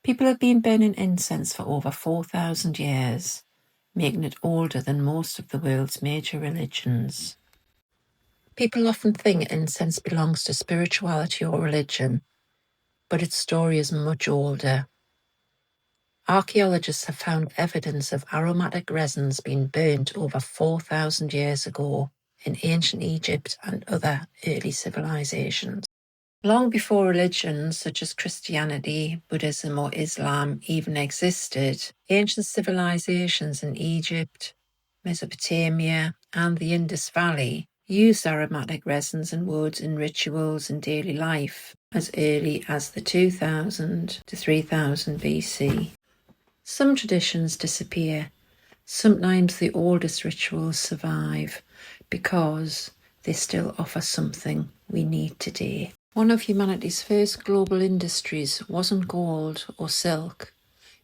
People have been burning incense for over 4,000 years, making it older than most of the world's major religions. People often think incense belongs to spirituality or religion, but its story is much older. Archaeologists have found evidence of aromatic resins being burnt over 4,000 years ago in ancient Egypt and other early civilizations. Long before religions such as Christianity, Buddhism, or Islam even existed, ancient civilizations in Egypt, Mesopotamia, and the Indus Valley used aromatic resins and woods in rituals and daily life as early as the 2000 to 3000 BC. Some traditions disappear. Sometimes the oldest rituals survive because they still offer something we need today. One of humanity's first global industries wasn't gold or silk,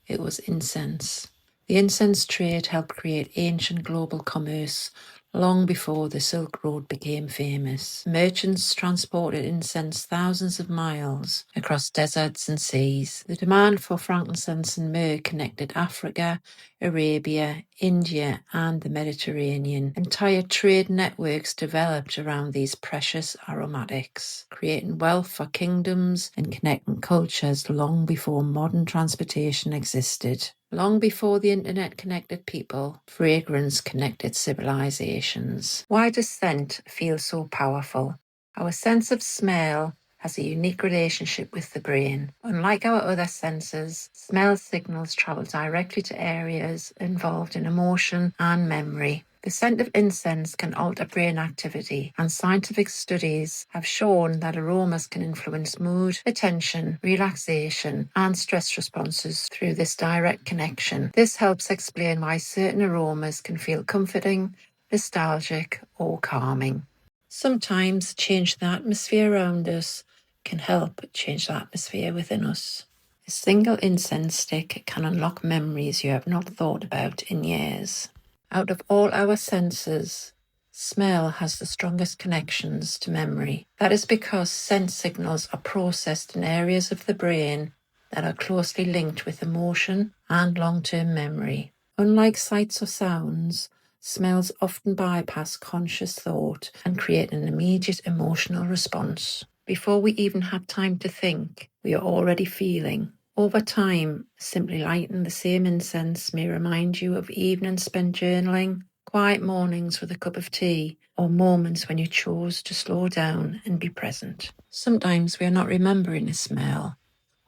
it was incense. The incense trade helped create ancient global commerce long before the Silk Road became famous. Merchants transported incense thousands of miles across deserts and seas. The demand for frankincense and myrrh connected Africa, Arabia, India, and the Mediterranean. Entire trade networks developed around these precious aromatics, creating wealth for kingdoms and connecting cultures long before modern transportation existed. Long before the internet connected people, fragrance connected civilizations. Why does scent feel so powerful? Our sense of smell has a unique relationship with the brain. Unlike our other senses, smell signals travel directly to areas involved in emotion and memory. The scent of incense can alter brain activity, and scientific studies have shown that aromas can influence mood, attention, relaxation, and stress responses through this direct connection. This helps explain why certain aromas can feel comforting, nostalgic, or calming. Sometimes change the atmosphere around us can help change the atmosphere within us. A single incense stick can unlock memories you have not thought about in years. Out of all our senses, smell has the strongest connections to memory. That is because scent signals are processed in areas of the brain that are closely linked with emotion and long-term memory. Unlike sights or sounds, smells often bypass conscious thought and create an immediate emotional response. Before we even have time to think, we are already feeling. Over time, simply lighting the same incense may remind you of evenings spent journaling, quiet mornings with a cup of tea, or moments when you chose to slow down and be present. Sometimes we are not remembering a smell,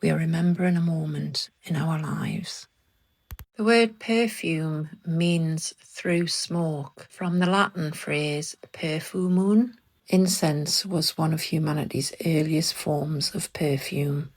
we are remembering a moment in our lives. The word perfume means through smoke, from the Latin phrase perfumum. Incense was one of humanity's earliest forms of perfume.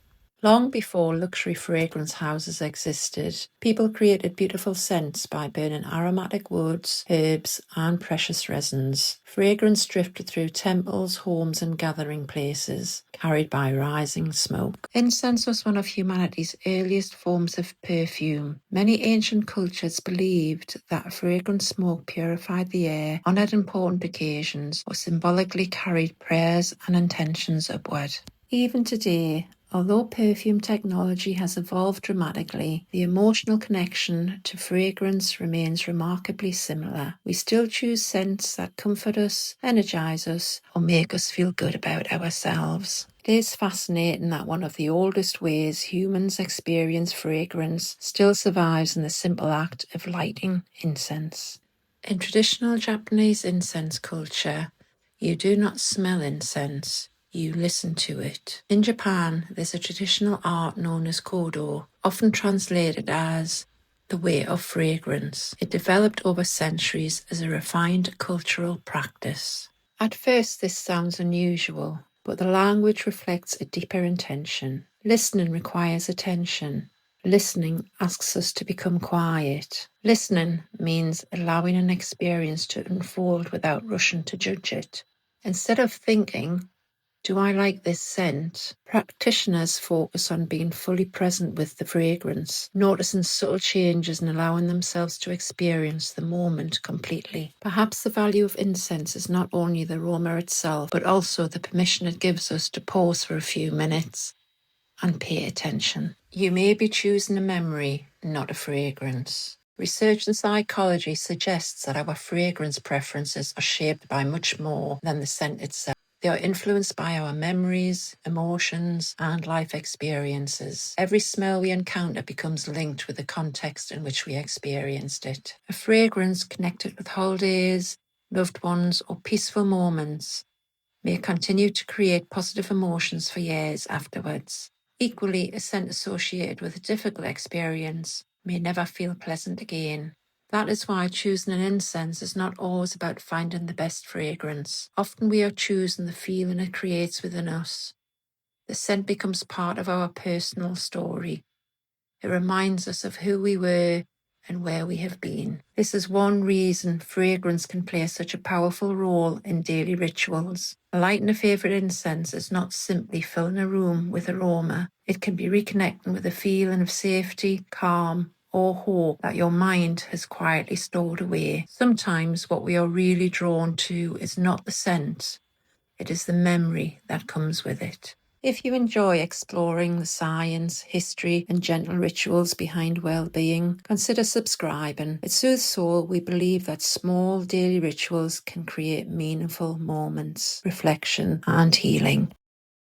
Long before luxury fragrance houses existed, people created beautiful scents by burning aromatic woods, herbs, and precious resins. Fragrance drifted through temples, homes, and gathering places, carried by rising smoke. Incense was one of humanity's earliest forms of perfume. Many ancient cultures believed that fragrant smoke purified the air, honored important occasions, or symbolically carried prayers and intentions upward. Even today, although perfume technology has evolved dramatically, the emotional connection to fragrance remains remarkably similar. We still choose scents that comfort us, energize us, or make us feel good about ourselves. It is fascinating that one of the oldest ways humans experience fragrance still survives in the simple act of lighting incense. In traditional Japanese incense culture, you do not smell incense. You listen to it. In Japan, there's a traditional art known as kodo, often translated as the way of fragrance. It developed over centuries as a refined cultural practice. At first, this sounds unusual, but the language reflects a deeper intention. Listening requires attention. Listening asks us to become quiet. Listening means allowing an experience to unfold without rushing to judge it. Instead of thinking, do I like this scent? Practitioners focus on being fully present with the fragrance, noticing subtle changes and allowing themselves to experience the moment completely. Perhaps the value of incense is not only the aroma itself, but also the permission it gives us to pause for a few minutes, and pay attention. You may be choosing a memory, not a fragrance. Research in psychology suggests that our fragrance preferences are shaped by much more than the scent itself. They are influenced by our memories, emotions, and life experiences. Every smell we encounter becomes linked with the context in which we experienced it. A fragrance connected with holidays, loved ones, or peaceful moments may continue to create positive emotions for years afterwards. Equally, a scent associated with a difficult experience may never feel pleasant again. That is why choosing an incense is not always about finding the best fragrance. Often we are choosing the feeling it creates within us. The scent becomes part of our personal story. It reminds us of who we were and where we have been. This is one reason fragrance can play such a powerful role in daily rituals. Lighting a favourite incense is not simply filling a room with aroma. It can be reconnecting with a feeling of safety, calm, or hope that your mind has quietly stored away. Sometimes what we are really drawn to is not the scent, it is the memory that comes with it. If you enjoy exploring the science, history, and gentle rituals behind well-being, consider subscribing. At Soothesoul, we believe that small daily rituals can create meaningful moments, reflection, and healing.